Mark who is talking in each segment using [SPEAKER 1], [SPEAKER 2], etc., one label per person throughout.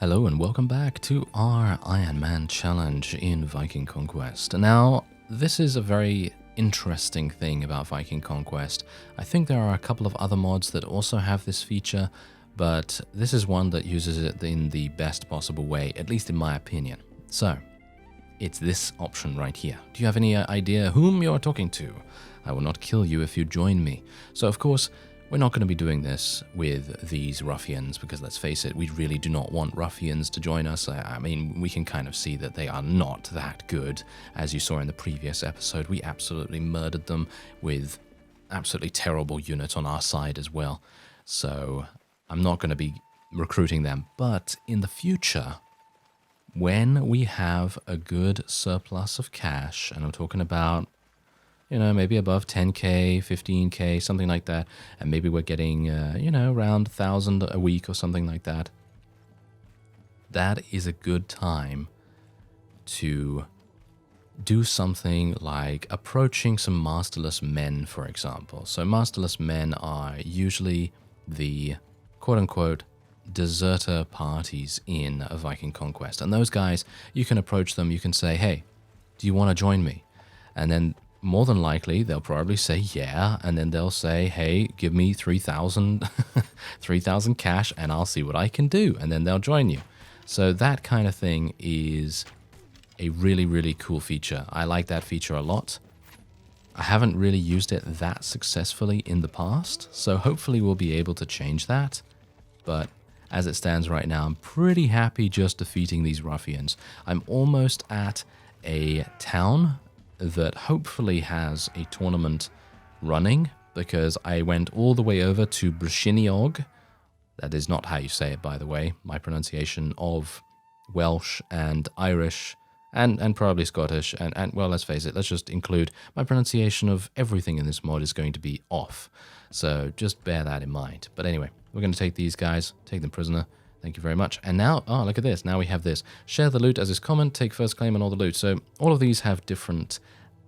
[SPEAKER 1] Hello and welcome back to our Ironman challenge in Viking Conquest. Now, this is a very interesting thing about Viking Conquest. I think there are a couple of other mods that also have this feature, but this is one that uses it in the best possible way, at least in my opinion. So, it's this option right here. Do you have any idea whom you're talking to? I will not kill you if you join me. So, of course, we're not going to be doing this with these ruffians because, let's face it, we really do not want ruffians to join us. I mean, we can kind of see that they are not that good. As you saw in the previous episode, we absolutely murdered them with absolutely terrible units on our side as well. So I'm not going to be recruiting them. But in the future, when we have a good surplus of cash, and I'm talking about maybe above 10k, 15k, something like that. And maybe we're getting, around 1,000 a week or something like that. That is a good time to do something like approaching some masterless men, for example. So masterless men are usually the quote-unquote deserter parties in a Viking Conquest. And those guys, you can approach them, you can say, hey, do you want to join me? And then more than likely, they'll probably say yeah, and then they'll say, hey, give me 3,000 3,000 cash, and I'll see what I can do, and then they'll join you. So that kind of thing is a really, really cool feature. I like that feature a lot. I haven't really used it that successfully in the past, so hopefully we'll be able to change that. But as it stands right now, I'm pretty happy just defeating these ruffians. I'm almost at a town that hopefully has a tournament running, because I went all the way over to Bryshiniog. That is not how you say it, by the way. My pronunciation of Welsh and Irish and probably Scottish and well, let's face it, let's just include my pronunciation of everything in this mod is going to be off. So just bear that in mind. But anyway, we're going to take these guys, take them prisoner. Thank you very much. And now, look at this. Now we have this. Share the loot as is common. Take first claim on all the loot. So all of these have different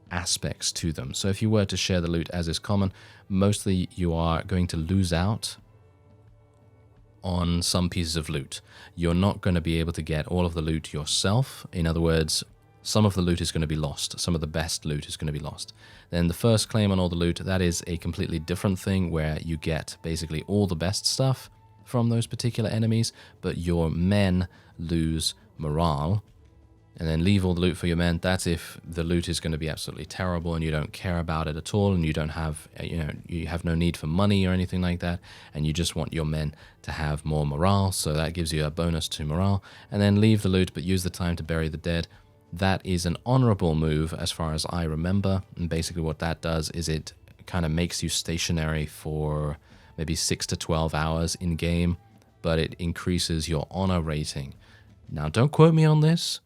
[SPEAKER 1] aspects to them. So if you were to share the loot as is common, mostly you are going to lose out on some pieces of loot. You're not going to be able to get all of the loot yourself. In other words, some of the loot is going to be lost. Some of the best loot is going to be lost. Then the first claim on all the loot, that is a completely different thing where you get basically all the best stuff from those particular enemies, but your men lose morale, and then leave all the loot for your men. That's if the loot is going to be absolutely terrible and you don't care about it at all, and you don't have, you have no need for money or anything like that, and you just want your men to have more morale, so that gives you a bonus to morale. And then leave the loot, but use the time to bury the dead. That is an honorable move as far as I remember, and basically what that does is it kind of makes you stationary for maybe 6 to 12 hours in game, but it increases your honor rating. Now, don't quote me on this.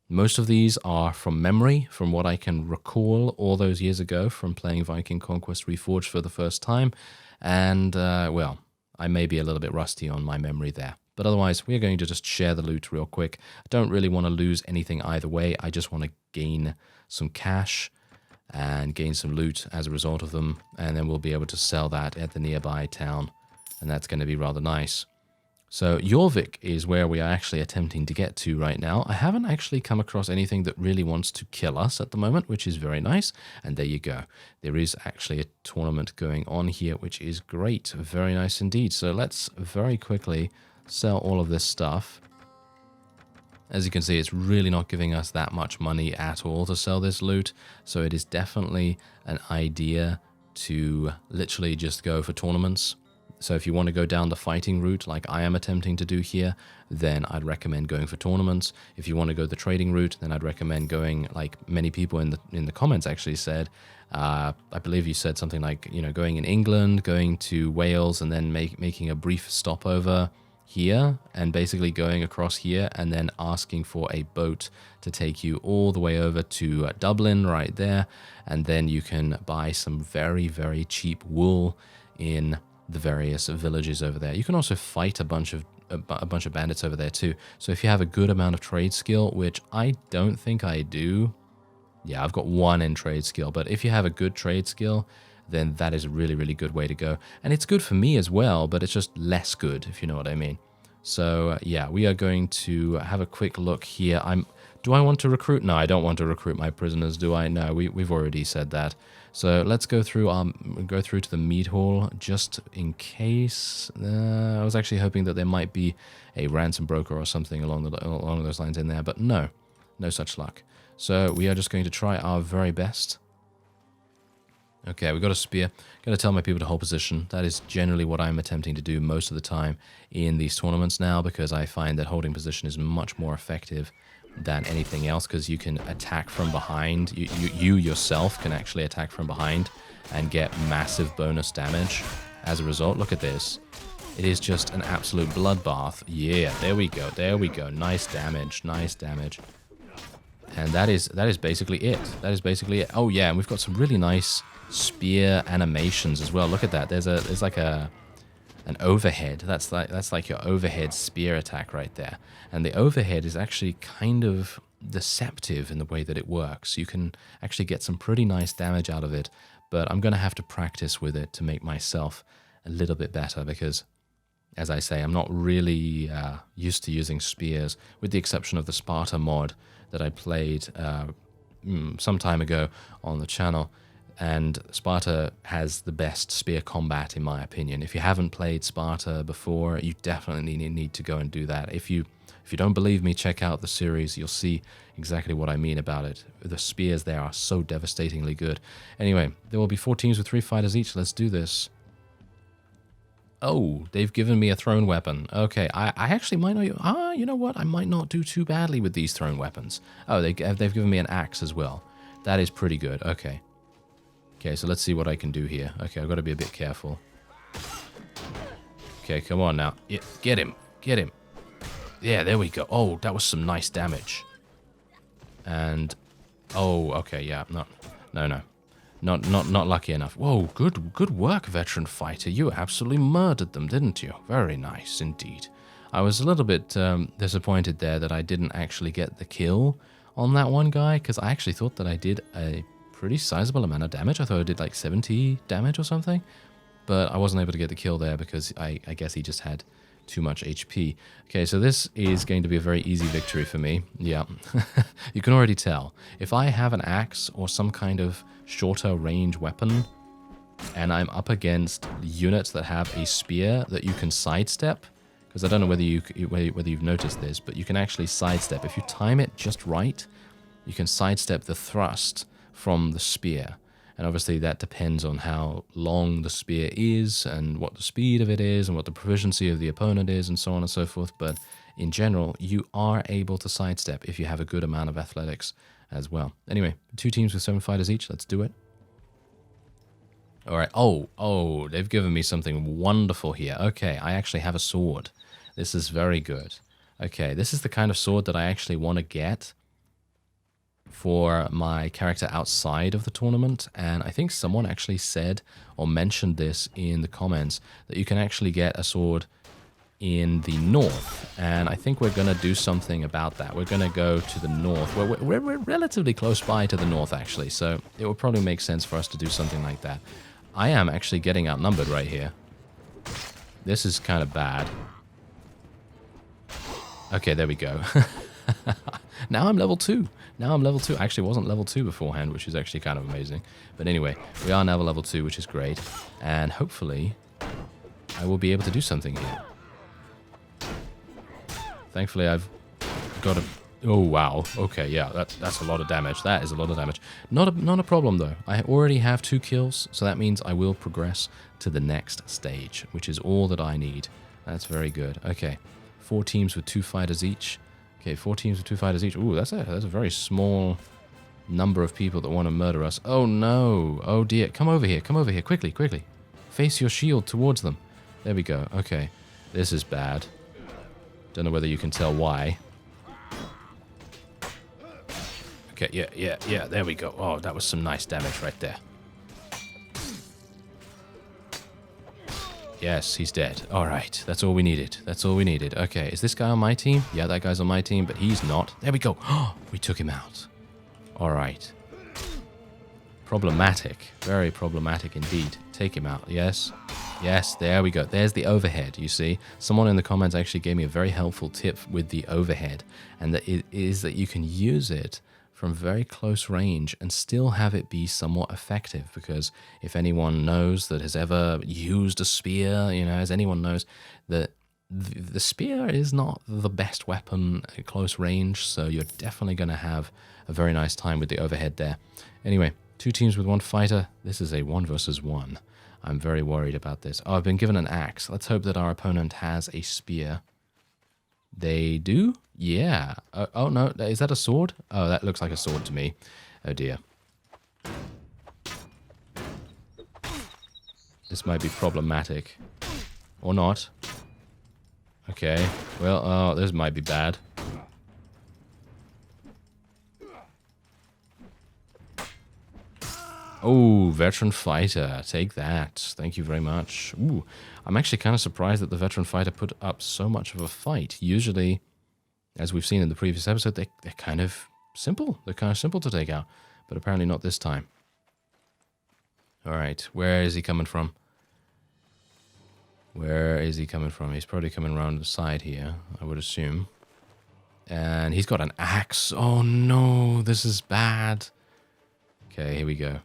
[SPEAKER 1] Most of these are from memory, from what I can recall all those years ago from playing Viking Conquest Reforged for the first time. And, well, I may be a little bit rusty on my memory there. But otherwise, we're going to just share the loot real quick. I don't really want to lose anything either way. I just want to gain some cash and gain some loot as a result of them, and then we'll be able to sell that at the nearby town, and that's going to be rather nice. So Jorvik is where we are actually attempting to get to right now. I haven't actually come across anything that really wants to kill us at the moment, which is very nice, and there you go. There is actually a tournament going on here, which is great. Very nice indeed. So let's very quickly sell all of this stuff. As you can see, it's really not giving us that much money at all to sell this loot, so it is definitely an idea to literally just go for tournaments. So if you want to go down the fighting route like I am attempting to do here, then I'd recommend going for tournaments. If you want to go the trading route, then I'd recommend going, like many people in the comments actually said, I believe you said something like, going in England, going to Wales, and then making a brief stopover here and basically going across here and then asking for a boat to take you all the way over to Dublin right there, and then you can buy some very, very cheap wool in the various villages over there. You can also fight a bunch of bandits over there too. So if you have a good amount of trade skill, which I don't think I do, yeah, I've got 1 in trade skill, but if you have a good trade skill, then that is a really, really good way to go. And it's good for me as well, but it's just less good, if you know what I mean. So, yeah, we are going to have a quick look here. Do I want to recruit? No, I don't want to recruit my prisoners, do I? No, we've already said that. So let's go through to the mead hall just in case. I was actually hoping that there might be a ransom broker or something along those lines in there, but no such luck. So we are just going to try our very best. Okay, we got a spear. Going to tell my people to hold position. That is generally what I'm attempting to do most of the time in these tournaments now, because I find that holding position is much more effective than anything else, because you can attack from behind. You yourself can actually attack from behind and get massive bonus damage as a result. Look at this. It is just an absolute bloodbath. Yeah, there we go. There we go. Nice damage. Nice damage. And that is basically it. That is basically it. Oh yeah, and we've got some really nice spear animations as well. Look at that. There's like an overhead. That's like your overhead spear attack right there. And the overhead is actually kind of deceptive in the way that it works. You can actually get some pretty nice damage out of it, but I'm going to have to practice with it to make myself a little bit better, because, as I say, I'm not really used to using spears, with the exception of the Sparta mod that I played some time ago on the channel. And Sparta has the best spear combat, in my opinion. If you haven't played Sparta before, you definitely need to go and do that. If you don't believe me, check out the series. You'll see exactly what I mean about it. The spears there are so devastatingly good. Anyway, there will be 4 teams with 3 fighters each. Let's do this. Oh, they've given me a thrown weapon. Okay, I actually might not... you know what? I might not do too badly with these thrown weapons. Oh, they've given me an axe as well. That is pretty good. Okay. Okay, so let's see what I can do here. Okay, I've got to be a bit careful. Okay, come on now. Yeah, get him. Get him. Yeah, there we go. Oh, that was some nice damage. And... oh, okay, yeah. No. Not lucky enough. Whoa, good work, veteran fighter. You absolutely murdered them, didn't you? Very nice indeed. I was a little bit disappointed there that I didn't actually get the kill on that one guy, because I actually thought that I did a pretty sizable amount of damage. I thought I did like 70 damage or something, but I wasn't able to get the kill there because I guess he just had too much HP. Okay, so this is going to be a very easy victory for me. Yeah, you can already tell. If I have an axe or some kind of shorter range weapon and I'm up against units that have a spear that you can sidestep, because I don't know whether you've noticed this, but you can actually sidestep. If you time it just right, you can sidestep the thrust from the spear. And obviously that depends on how long the spear is and what the speed of it is and what the proficiency of the opponent is and so on and so forth. But in general, you are able to sidestep if you have a good amount of athletics as well. Anyway, 2 teams with 7 fighters each. Let's do it. All right. Oh, they've given me something wonderful here. Okay, I actually have a sword. This is very good. Okay, this is the kind of sword that I actually want to get for my character outside of the tournament, and I think someone actually said or mentioned this in the comments that you can actually get a sword in the north, and I think we're going to do something about that. We're going to go to the north. We're relatively close by to the north, actually, so it would probably make sense for us to do something like that. I am actually getting outnumbered right here. This is kind of bad. Okay, there we go. Now I'm level 2. Now I'm level 2. I actually wasn't level 2 beforehand, which is actually kind of amazing. But anyway, we are now level 2, which is great. And hopefully, I will be able to do something here. Thankfully, I've got a... oh, wow. Okay, yeah, that's a lot of damage. That is a lot of damage. Not a problem, though. I already have 2 kills, so that means I will progress to the next stage, which is all that I need. That's very good. Okay, 4 teams with 2 fighters each. Okay, 4 teams with 2 fighters each. Ooh, that's a very small number of people that want to murder us. Oh, no. Oh, dear. Come over here. Come over here. Quickly, quickly. Face your shield towards them. There we go. Okay. This is bad. Don't know whether you can tell why. Okay, yeah. There we go. Oh, that was some nice damage right there. Yes, he's dead. All right, that's all we needed. That's all we needed. Okay, is this guy on my team? Yeah, that guy's on my team, but he's not. There we go. Oh, we took him out. All right. Problematic. Very problematic indeed. Take him out. Yes. Yes, there we go. There's the overhead, you see. Someone in the comments actually gave me a very helpful tip with the overhead, and that it is that you can use it from very close range and still have it be somewhat effective, because if anyone knows that has ever used a spear, you know, as anyone knows, that the spear is not the best weapon at close range, so you're definitely going to have a very nice time with the overhead there. Anyway, 2 teams with 1 fighter. This is a 1 versus 1. I'm very worried about this. Oh, I've been given an axe. Let's hope that our opponent has a spear. They do? Yeah. Oh, no. Is that a sword? Oh, that looks like a sword to me. Oh, dear. This might be problematic. Or not. Okay. Well, oh, this might be bad. Oh, veteran fighter. Take that. Thank you very much. Ooh, I'm actually kind of surprised that the veteran fighter put up so much of a fight. Usually, as we've seen in the previous episode, they're kind of simple. They're kind of simple to take out. But apparently not this time. Alright, where is he coming from? Where is he coming from? He's probably coming around the side here, I would assume. And he's got an axe. Oh no, this is bad. Okay, here we go.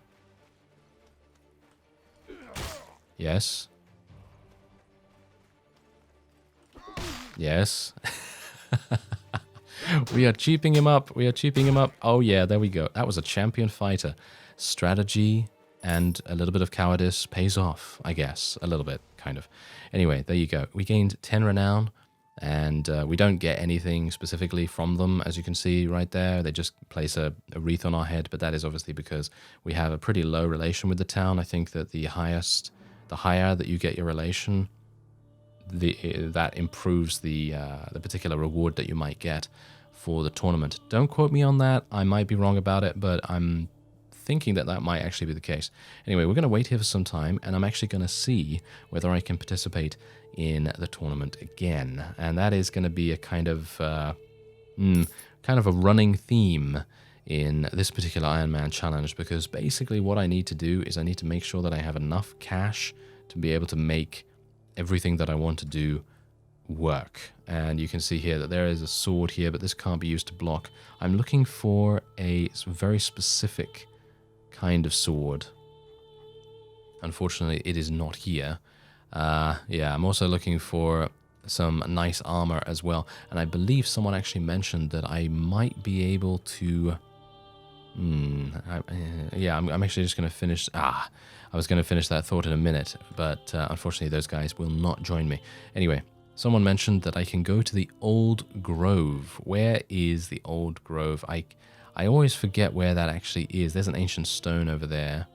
[SPEAKER 1] Yes. Yes. We are cheaping him up. We are cheaping him up. Oh yeah, there we go. That was a champion fighter. Strategy and a little bit of cowardice pays off, I guess. A little bit, kind of. Anyway, there you go. We gained 10 renown, and we don't get anything specifically from them, as you can see right there. They just place a wreath on our head, but that is obviously because we have a pretty low relation with the town. I think that the higher that you get your relation, that improves the particular reward that you might get for the tournament. Don't quote me on that. I might be wrong about it, but I'm thinking that that might actually be the case. Anyway, we're going to wait here for some time, and I'm actually going to see whether I can participate in the tournament again. And that is going to be a kind of a running theme in this particular Ironman challenge, because basically what I need to do is I need to make sure that I have enough cash to be able to make everything that I want to do work. And you can see here that there is a sword here, but this can't be used to block. I'm looking for a very specific kind of sword. Unfortunately, it is not here. Yeah, I'm also looking for some nice armor as well. And I believe someone actually mentioned that I might be able to... yeah, I'm actually just going to finish... I was going to finish that thought in a minute, but unfortunately those guys will not join me. Anyway, someone mentioned that I can go to the Old Grove. Where is the Old Grove? I always forget where that actually is. There's an ancient stone over there.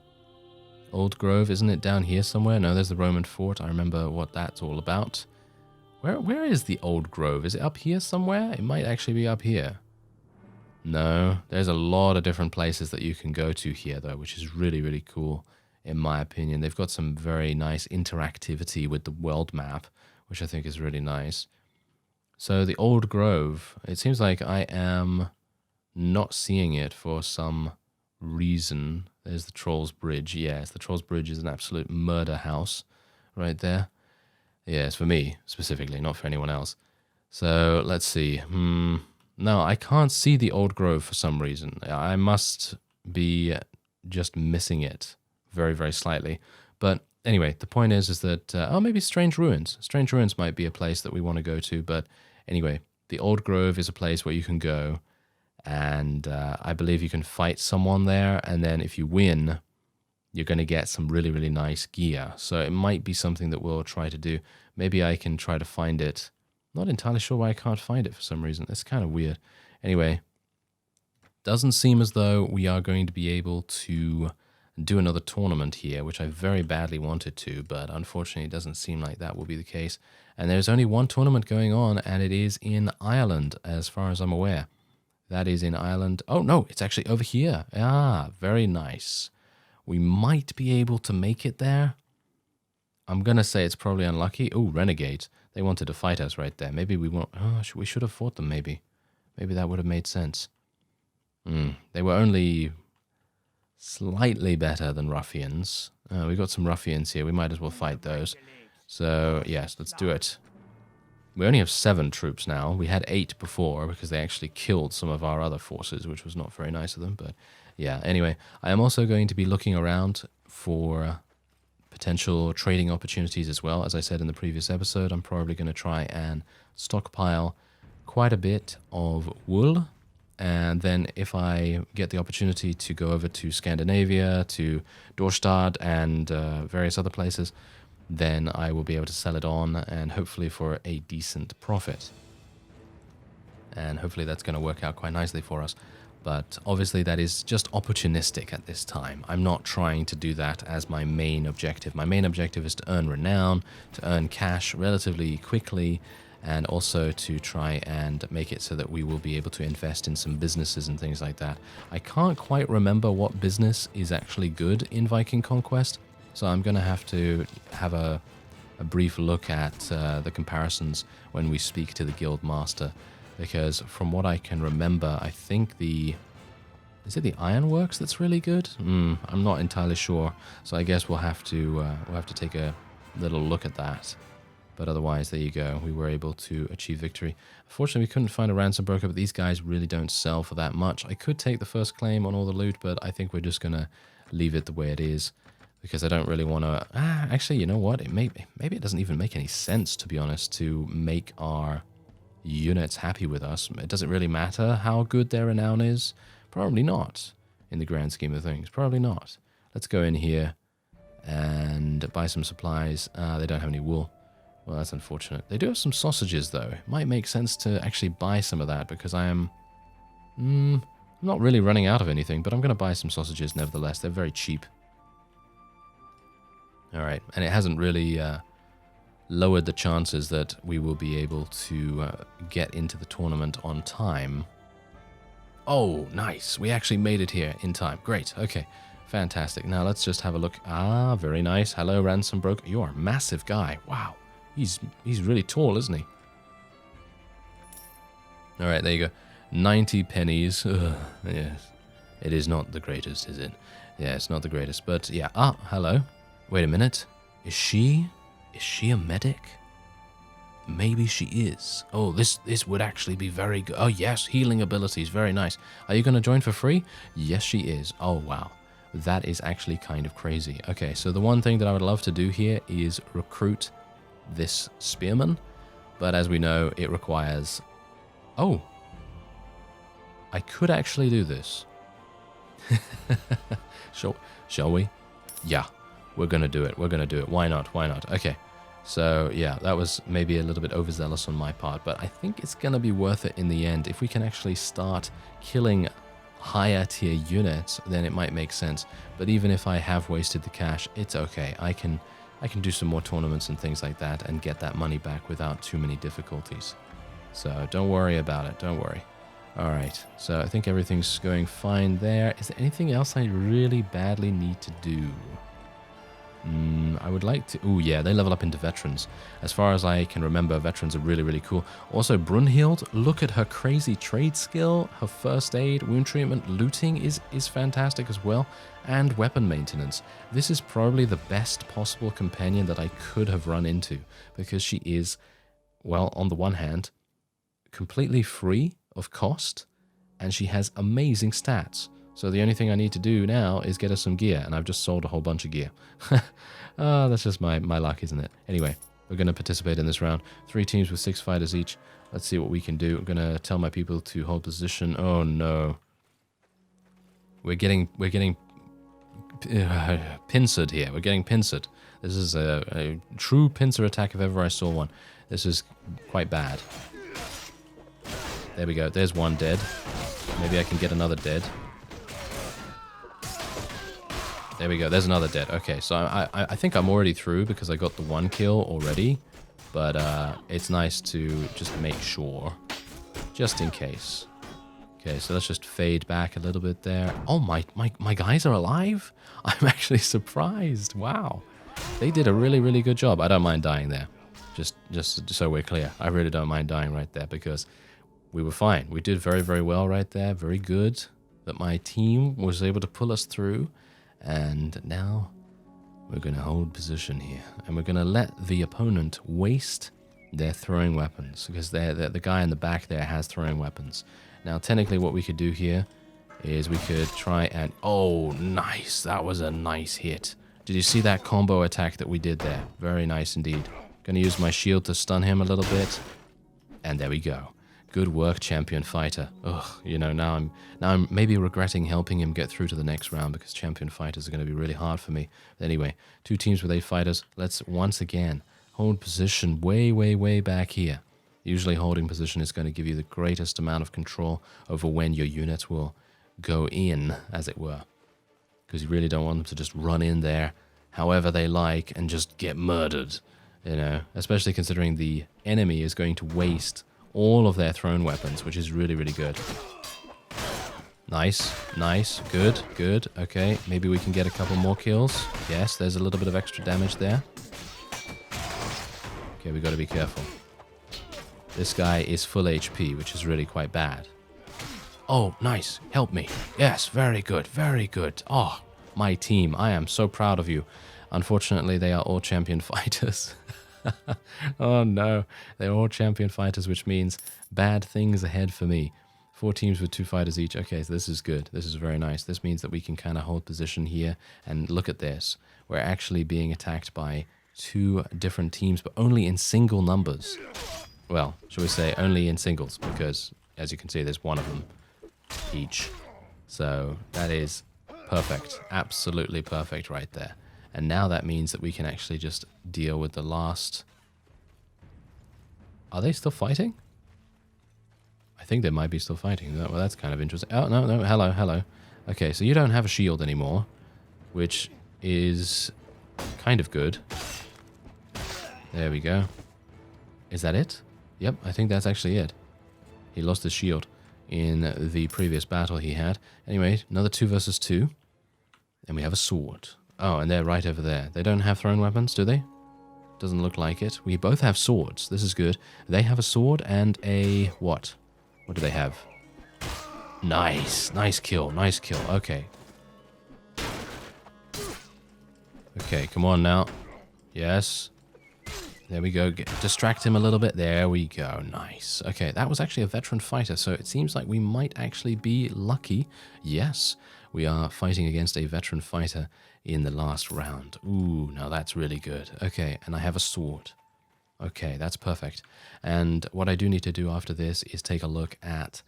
[SPEAKER 1] Old Grove, isn't it down here somewhere? No, there's the Roman fort. I remember what that's all about. Where is the Old Grove? Is it up here somewhere? It might actually be up here. No, there's a lot of different places that you can go to here, though, which is really, really cool, in my opinion. They've got some very nice interactivity with the world map, which I think is really nice. So the Old Grove, it seems like I am not seeing it for some reason. There's the Troll's Bridge. Yes, the Troll's Bridge is an absolute murder house right there. Yes, for me specifically, not for anyone else. So let's see. No, I can't see the Old Grove for some reason. I must be just missing it very, very slightly. But anyway, the point is that, maybe Strange Ruins. Strange Ruins might be a place that we want to go to. But anyway, the Old Grove is a place where you can go. And I believe you can fight someone there. And then if you win, you're going to get some really, really nice gear. So it might be something that we'll try to do. Maybe I can try to find it. Not entirely sure why I can't find it for some reason. It's kind of weird. Anyway, doesn't seem as though we are going to be able to do another tournament here, which I very badly wanted to, but unfortunately it doesn't seem like that will be the case. And there's only one tournament going on, and it is in Ireland, as far as I'm aware. That is in Ireland. Oh, no, it's actually over here. Ah, very nice. We might be able to make it there. I'm going to say it's probably unlucky. Oh, Renegades. They wanted to fight us right there. Maybe we won't. Oh, we should have fought them, maybe. Maybe that would have made sense. They were only slightly better than ruffians. We've got some ruffians here. We might as well fight those. So, yes, let's do it. We only have 7 troops now. We had 8 before because they actually killed some of our other forces, which was not very nice of them. But, yeah, anyway, I am also going to be looking around for potential trading opportunities as well. As I said in the previous episode, I'm probably going to try and stockpile quite a bit of wool. And then if I get the opportunity to go over to Scandinavia, to Dorstad and various other places, then I will be able to sell it on and hopefully for a decent profit. And hopefully that's going to work out quite nicely for us. But obviously that is just opportunistic at this time. I'm not trying to do that as my main objective. My main objective is to earn renown, to earn cash relatively quickly, and also to try and make it so that we will be able to invest in some businesses and things like that. I can't quite remember what business is actually good in Viking Conquest, so I'm going to have a brief look at the comparisons when we speak to the guild master, because from what I can remember, I think is it the ironworks that's really good? I'm not entirely sure, so I guess we'll have to take a little look at that. But otherwise, there you go. We were able to achieve victory. Unfortunately, we couldn't find a ransom broker, but these guys really don't sell for that much. I could take the first claim on all the loot, but I think we're just going to leave it the way it is, because I don't really want to... actually, you know what? Maybe it doesn't even make any sense, to be honest, to make our units happy with us. It doesn't really matter how good their renown is. Probably not, in the grand scheme of things. Probably not. Let's go in here and buy some supplies. They don't have any wool. Well, that's unfortunate. They do have some sausages, though. It might make sense to actually buy some of that, because I'm not really running out of anything, but I'm going to buy some sausages nevertheless. They're very cheap. All right, and it hasn't really lowered the chances that we will be able to get into the tournament on time. Oh, nice. We actually made it here in time. Great. Okay, fantastic. Now let's just have a look. Very nice. Hello, ransom broker. You're a massive guy. Wow. He's really tall, isn't he? All right, there you go. 90 pennies. Ugh, yes. It is not the greatest, is it? Yeah, it's not the greatest, but yeah. Hello. Wait a minute. Is she a medic? Maybe she is. Oh, this would actually be very good. Oh, yes, healing abilities. Very nice. Are you going to join for free? Yes, she is. Oh, wow. That is actually kind of crazy. Okay, so the one thing that I would love to do here is recruit this spearman, but as we know, it requires... Oh, I could actually do this. Shall we? Yeah, we're gonna do it. We're gonna do it. Why not? Why not? Okay, so yeah, that was maybe a little bit overzealous on my part, but I think it's gonna be worth it in the end. If we can actually start killing higher tier units, then it might make sense. But even if I have wasted the cash, it's okay. I can do some more tournaments and things like that and get that money back without too many difficulties. So don't worry about it. Don't worry. All right. So I think everything's going fine there. Is there anything else I really badly need to do? I would like to... Oh, yeah, they level up into veterans. As far as I can remember, veterans are really, really cool. Also, Brunhild, look at her crazy trade skill. Her first aid, wound treatment, looting is fantastic as well. And weapon maintenance. This is probably the best possible companion that I could have run into, because she is, well, on the one hand, completely free of cost, and she has amazing stats. So the only thing I need to do now is get her some gear, and I've just sold a whole bunch of gear. That's just my luck, isn't it? Anyway, we're going to participate in this round. 3 teams with 6 fighters each. Let's see what we can do. I'm going to tell my people to hold position. Oh, no. We're getting pincered here. We're getting pincered. This is a true pincer attack if ever I saw one. This is quite bad. There we go. There's one dead. Maybe I can get another dead. There we go. There's another dead. Okay, so I think I'm already through because I got the 1 kill already. But it's nice to just make sure, just in case. Okay, so let's just fade back a little bit there. Oh, my guys are alive? I'm actually surprised. Wow. They did a really, really good job. I don't mind dying there. Just so we're clear. I really don't mind dying right there because we were fine. We did very, very well right there. Very good. that my team was able to pull us through, and now we're going to hold position here, and we're going to let the opponent waste their throwing weapons, because the guy in the back there has throwing weapons. Now, technically what we could do here is we could try and... Oh, nice. That was a nice hit. Did you see that combo attack that we did there? Very nice indeed. Going to use my shield to stun him a little bit. And there we go. Good work, champion fighter. Ugh, you know, now I'm maybe regretting helping him get through to the next round, because champion fighters are going to be really hard for me. Anyway, 2 teams with 8 fighters. Let's once again hold position way, way, way back here. Usually holding position is going to give you the greatest amount of control over when your units will go in, as it were. Because you really don't want them to just run in there however they like and just get murdered. You know, especially considering the enemy is going to waste all of their thrown weapons, which is really, really good. Nice, nice, good, good. Okay, maybe we can get a couple more kills. Yes, there's a little bit of extra damage there. Okay, we got to be careful. This guy is full HP, which is really quite bad. Oh, nice. Help me. Yes, very good, very good. Oh, my team. I am so proud of you. Unfortunately, they are all champion fighters. Oh no, they're all champion fighters, which means bad things ahead for me. 4 teams with 2 fighters each. Okay, so this is good. This is very nice. This means that we can kind of hold position here. And look at this. We're actually being attacked by 2 different teams, but only in single numbers. Well, shall we say only in singles, because as you can see, there's 1 of them each. So that is perfect. Absolutely perfect right there. And now that means that we can actually just deal with the last... Are they still fighting? I think they might be still fighting. Well, that's kind of interesting. Oh, no, no, hello, hello. Okay, so you don't have a shield anymore, which is kind of good. There we go. Is that it? Yep, I think that's actually it. He lost his shield in the previous battle he had. Anyway, another 2 versus 2. And we have a sword. Oh, and they're right over there. They don't have thrown weapons, do they? Doesn't look like it. We both have swords. This is good. They have a sword and a... what? What do they have? Nice. Nice kill. Nice kill. Okay. Okay, come on now. Yes. There we go. Distract him a little bit. There we go. Nice. Okay, that was actually a veteran fighter, so it seems like we might actually be lucky. Yes, we are fighting against a veteran fighter in the last round. Ooh, now that's really good. Okay, and I have a sword. Okay, that's perfect. And what I do need to do after this is take a look at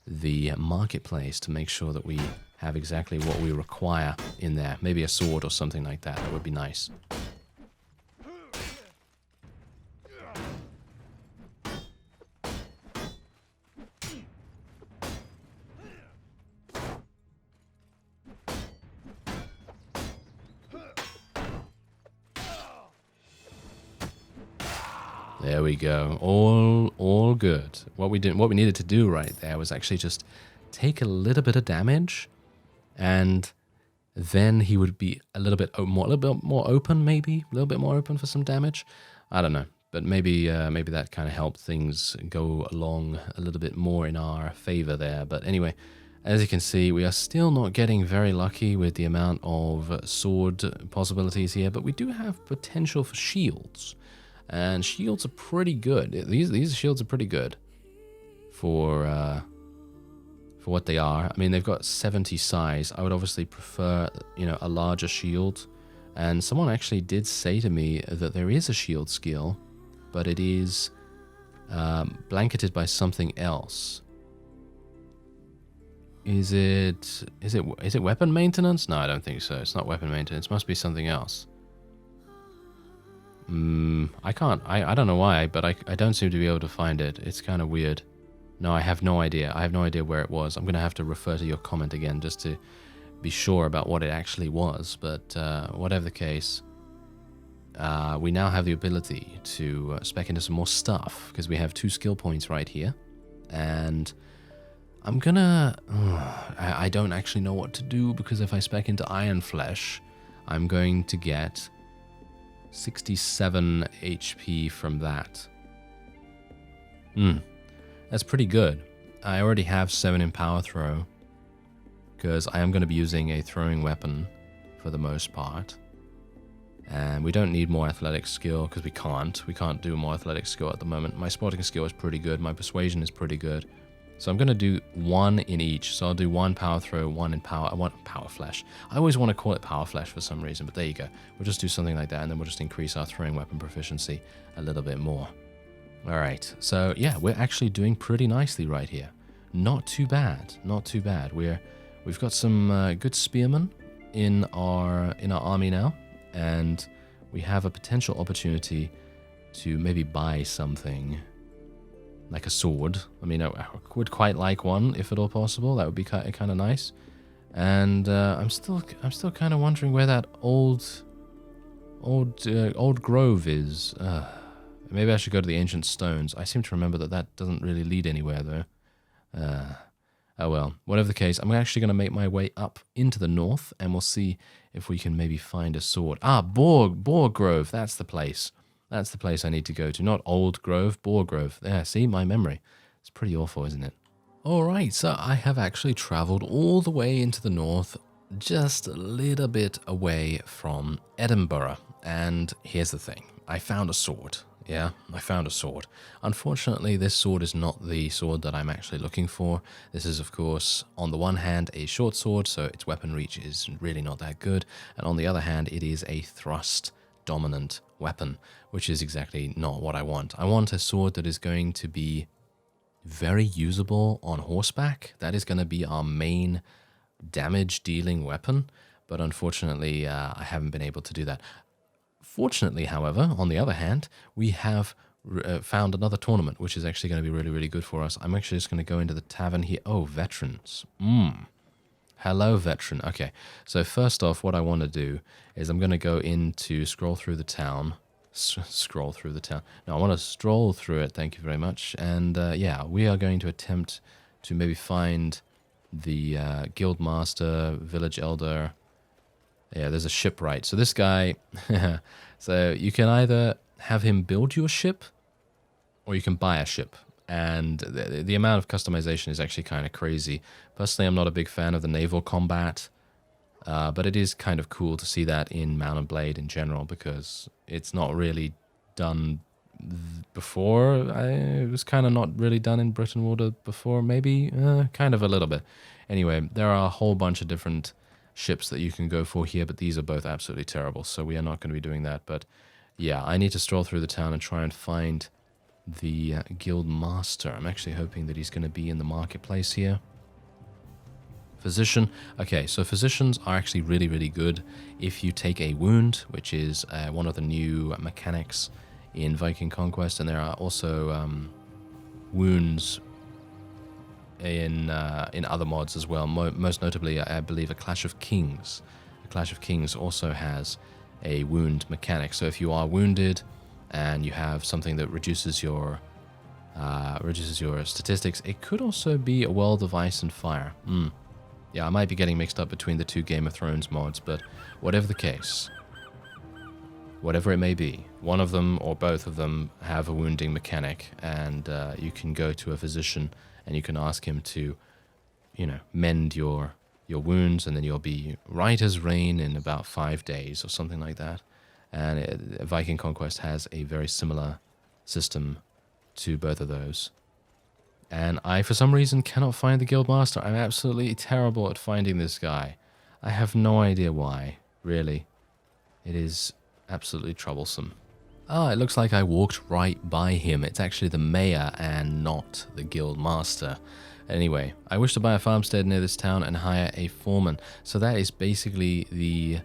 [SPEAKER 1] the marketplace to make sure that we have exactly what we require in there. Maybe a sword or something like that. That would be nice. There we go. All good. What we needed to do right there was actually just take a little bit of damage, and then he would be a little bit more open, maybe a little bit more open for some damage. I don't know, but maybe that kind of helped things go along a little bit more in our favor there. But anyway, as you can see, we are still not getting very lucky with the amount of sword possibilities here, but we do have potential for shields. And shields are pretty good. These shields are pretty good for what they are. I mean, they've got 70 size. I would obviously prefer, you know, a larger shield. And someone actually did say to me that there is a shield skill, but it is blanketed by something else. Is it weapon maintenance? No, I don't think so. It's not weapon maintenance. It must be something else. I don't know why, but I don't seem to be able to find it. It's kind of weird. No, I have no idea. I have no idea where it was. I'm going to have to refer to your comment again just to be sure about what it actually was. But whatever the case, we now have the ability to spec into some more stuff because we have 2 skill points right here. And I'm gonna... I don't actually know what to do, because if I spec into Iron Flesh, I'm going to get 67 HP from that. That's pretty good. I already have 7 in Power Throw. because I am going to be using a throwing weapon for the most part. And we don't need more athletic skill because we can't do more athletic skill at the moment. My spotting skill is pretty good, my persuasion is pretty good. So I'm going to do one in each. So I'll do one power throw, one in power. I want power flash. I always want to call it power flash for some reason, but there you go. We'll just do something like that, and then we'll just increase our throwing weapon proficiency a little bit more. All right. So yeah, we're actually doing pretty nicely right here. Not too bad. Not too bad. We've got some good spearmen in our army now, and we have a potential opportunity to maybe buy something. Like a sword. I mean, I would quite like one if at all possible. That would be kind of nice. And I'm still kind of wondering where that old grove is. Maybe I should go to the ancient stones. I seem to remember that doesn't really lead anywhere though. Oh well. Whatever the case, I'm actually going to make my way up into the north, and we'll see if we can maybe find a sword. Ah, Boar Grove. That's the place. That's the place I need to go to. Not Old Grove, Boar Grove. There, see, my memory. It's pretty awful, isn't it? Alright, so I have actually traveled all the way into the north, just a little bit away from Edinburgh. And here's the thing. I found a sword. Yeah, I found a sword. Unfortunately, this sword is not the sword that I'm actually looking for. This is, of course, on the one hand, a short sword, so its weapon reach is really not that good. And on the other hand, it is a thrust dominant weapon, which is exactly not what I want. I want a sword that is going to be very usable on horseback. That is going to be our main damage dealing weapon, but unfortunately I haven't been able to do that. Fortunately, however, on the other hand, we have found another tournament, which is actually going to be really, really good for us. I'm actually just going to go into the tavern here. Oh, veterans. Hello, veteran. Okay, so first off, what I want to do is I'm going to go into scroll through the town. Scroll through the town. No, I want to stroll through it. Thank you very much. And yeah, we are going to attempt to maybe find the guild master, village elder. Yeah, there's a shipwright. So this guy, so you can either have him build your ship, or you can buy a ship. And the amount of customization is actually kind of crazy. Personally, I'm not a big fan of the naval combat, but it is kind of cool to see that in Mount and Blade in general, because it's not really done before. It was kind of not really done in Britain Water before, maybe, kind of a little bit. Anyway, there are a whole bunch of different ships that you can go for here, but these are both absolutely terrible, so we are not going to be doing that. But yeah, I need to stroll through the town and try and find the guild master. I'm actually hoping that he's going to be in the marketplace here. Physician. Okay, so physicians are actually really, really good if you take a wound, which is one of the new mechanics in Viking Conquest, and there are also wounds in other mods as well. Most notably, I believe, a Clash of Kings. A Clash of Kings also has a wound mechanic. So if you are wounded and you have something that reduces your statistics, it could also be a World of Ice and Fire. Yeah, I might be getting mixed up between the two Game of Thrones mods, but whatever the case, whatever it may be, one of them or both of them have a wounding mechanic, and you can go to a physician and you can ask him to, mend your wounds, and then you'll be right as rain in about 5 days or something like that. And Viking Conquest has a very similar system to both of those. And I, for some reason, cannot find the Guildmaster. I'm absolutely terrible at finding this guy. I have no idea why, really. It is absolutely troublesome. Ah, it looks like I walked right by him. It's actually the mayor and not the Guildmaster. Anyway, I wish to buy a farmstead near this town and hire a foreman. So that is basically the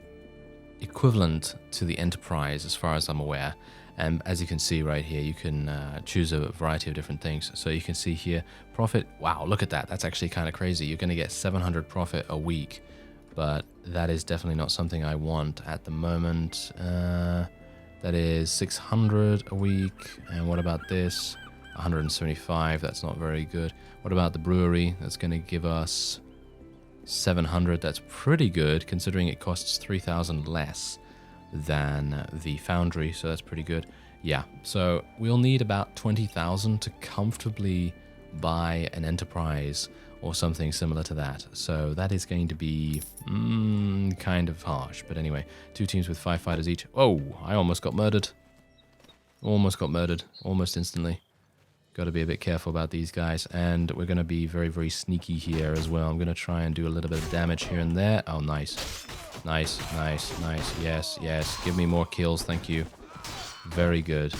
[SPEAKER 1] equivalent to the Enterprise as far as I'm aware. And as you can see right here, you can choose a variety of different things. So you can see here, profit. Wow, look at that. That's actually kind of crazy. You're going to get 700 profit a week. But that is definitely not something I want at the moment. That is 600 a week. And what about this? 175. That's not very good. What about the brewery? That's going to give us 700. That's pretty good, considering it costs 3,000 less than the foundry, so that's pretty good. Yeah, so we'll need about 20,000 to comfortably by an enterprise or something similar to that. So that is going to be kind of harsh. But anyway, 2 teams with 5 fighters each. Oh, I almost got murdered. Almost got murdered. Almost instantly. Got to be a bit careful about these guys. And we're going to be very, very sneaky here as well. I'm going to try and do a little bit of damage here and there. Oh, nice. Nice, nice, nice. Yes, yes. Give me more kills. Thank you. Very good.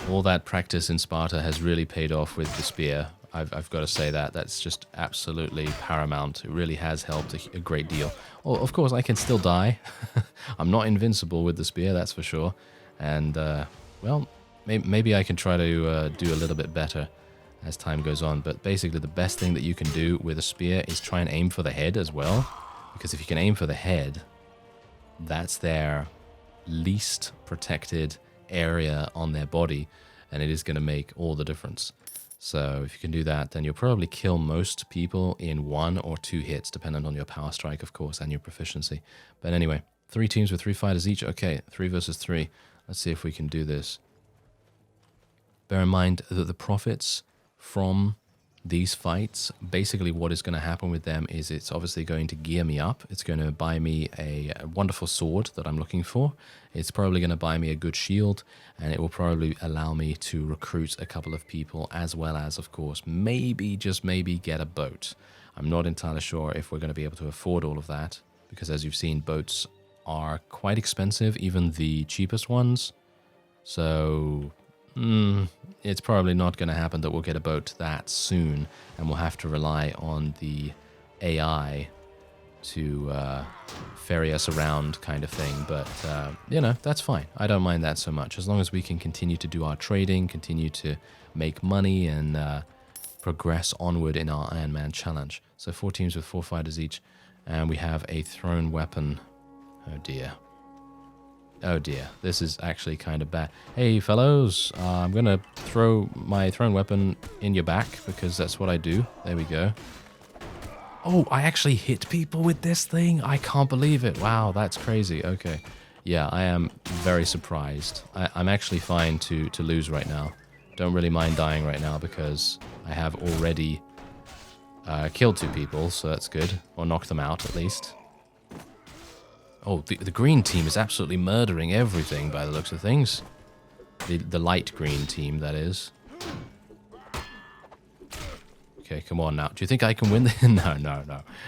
[SPEAKER 1] All that practice in Sparta has really paid off with the spear. I've got to say that. That's just absolutely paramount. It really has helped a great deal. Well, of course, I can still die. I'm not invincible with the spear, that's for sure. And, well, maybe I can try to do a little bit better as time goes on. But basically, the best thing that you can do with a spear is try and aim for the head as well. Because if you can aim for the head, that's their least protected area on their body, and it is going to make all the difference. So if you can do that, then you'll probably kill most people in 1 or 2 hits, depending on your power strike, of course, and your proficiency. But anyway, 3 teams with 3 fighters each. Okay, 3 versus 3. Let's see if we can do this. Bear in mind that the profits from these fights, basically what is going to happen with them is it's obviously going to gear me up. It's going to buy me a wonderful sword that I'm looking for. It's probably going to buy me a good shield, and it will probably allow me to recruit a couple of people, as well as, of course, maybe, just maybe, get a boat. I'm not entirely sure if we're going to be able to afford all of that, because as you've seen, boats are quite expensive, even the cheapest ones. So it's probably not going to happen that we'll get a boat that soon, and we'll have to rely on the AI to ferry us around, kind of thing. But, you know, that's fine. I don't mind that so much. As long as we can continue to do our trading, continue to make money, and progress onward in our Ironman challenge. So 4 teams with 4 fighters each, and we have a thrown weapon. Oh dear. Oh dear, this is actually kind of bad. Hey fellows, I'm gonna throw my thrown weapon in your back, because that's what I do. There we go. Oh, I actually hit people with this thing? I can't believe it. Wow, that's crazy. Okay. Yeah, I am very surprised. I'm actually fine to lose right now. Don't really mind dying right now, because I have already killed 2 people, so that's good. Or knocked them out, at least. Oh, the green team is absolutely murdering everything by the looks of things. The light green team, that is. Okay, come on now. Do you think I can win? No.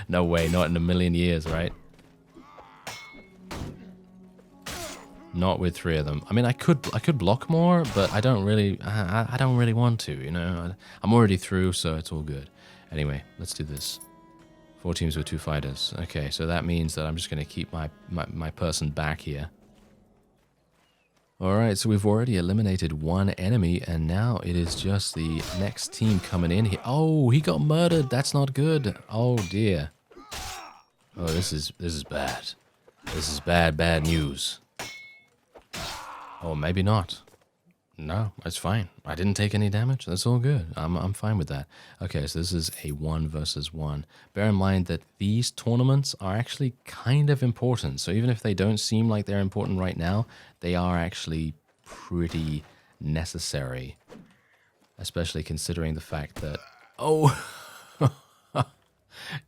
[SPEAKER 1] No way, not in a million years, right? Not with 3 of them. I mean, I could block more, but I don't really want to, you know. I'm already through, so it's all good. Anyway, let's do this. 4 teams with 2 fighters. Okay, so that means that I'm just going to keep my person back here. Alright, so we've already eliminated 1 enemy, and now it is just the next team coming in here. Oh, he got murdered. That's not good. Oh, dear. Oh, this is bad. This is bad news. Or maybe not. No, it's fine. I didn't take any damage. That's all good. I'm fine with that. Okay, so this is a 1 versus 1. Bear in mind that these tournaments are actually kind of important. So even if they don't seem like they're important right now, they are actually pretty necessary. Especially considering the fact that... Oh!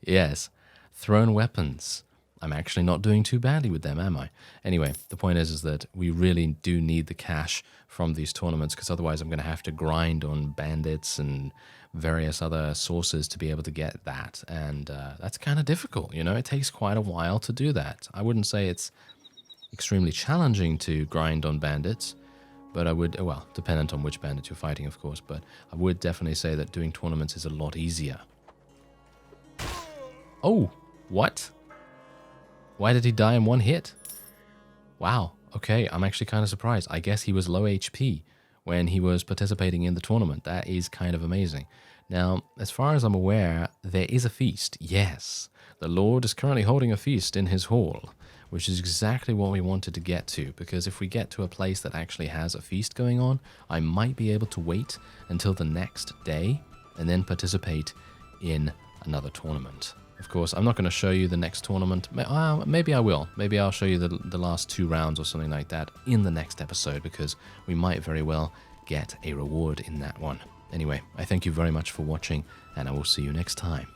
[SPEAKER 1] Yes. Thrown weapons. I'm actually not doing too badly with them, am I? Anyway, the point is that we really do need the cash from these tournaments, because otherwise I'm going to have to grind on bandits and various other sources to be able to get that. And that's kind of difficult, you know? It takes quite a while to do that. I wouldn't say it's extremely challenging to grind on bandits, but I would, well, dependent on which bandits you're fighting, of course, but I would definitely say that doing tournaments is a lot easier. Oh, what? Why did he die in 1 hit? Wow, okay, I'm actually kind of surprised. I guess he was low HP when he was participating in the tournament. That is kind of amazing. Now, as far as I'm aware, there is a feast. Yes, the Lord is currently holding a feast in his hall, which is exactly what we wanted to get to, because if we get to a place that actually has a feast going on, I might be able to wait until the next day and then participate in another tournament. Of course, I'm not going to show you the next tournament. Maybe I will. Maybe I'll show you the last 2 rounds or something like that in the next episode, because we might very well get a reward in that one. Anyway, I thank you very much for watching, and I will see you next time.